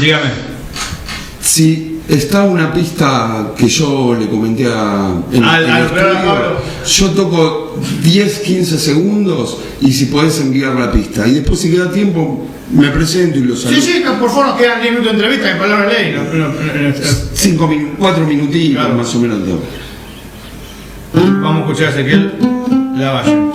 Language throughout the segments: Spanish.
Dígame. Si está una pista que yo le comenté al Pablo. yo toco 10-15 segundos y si podés enviar la pista. Y después si queda tiempo me presento y lo saludo. Sí, por favor, nos quedan 10 minutos de entrevista, en palabra de ley. 4 minutitos, claro, más o menos. Vamos a escuchar a Ezequiel Lavalle.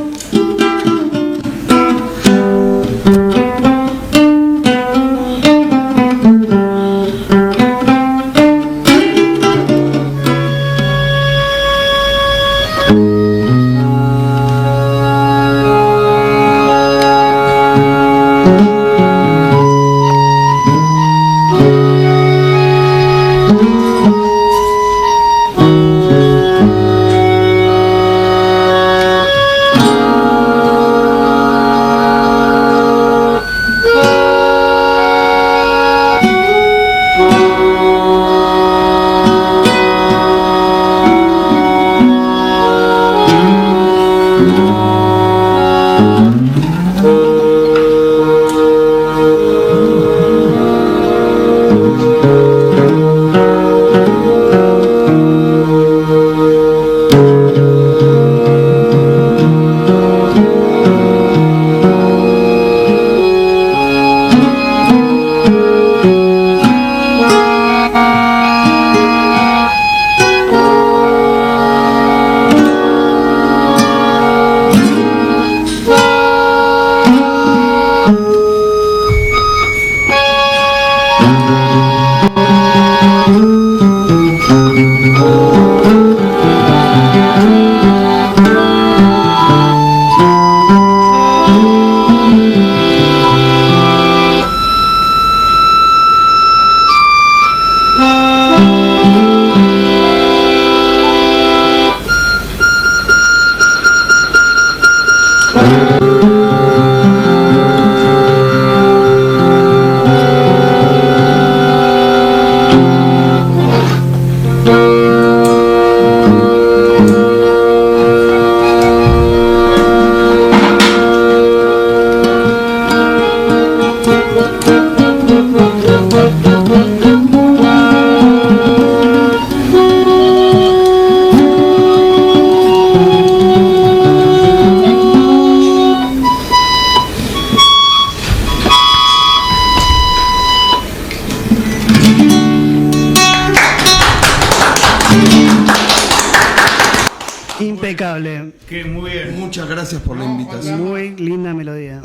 Impecable. Muy bien. Muchas gracias por la invitación. Muy linda melodía.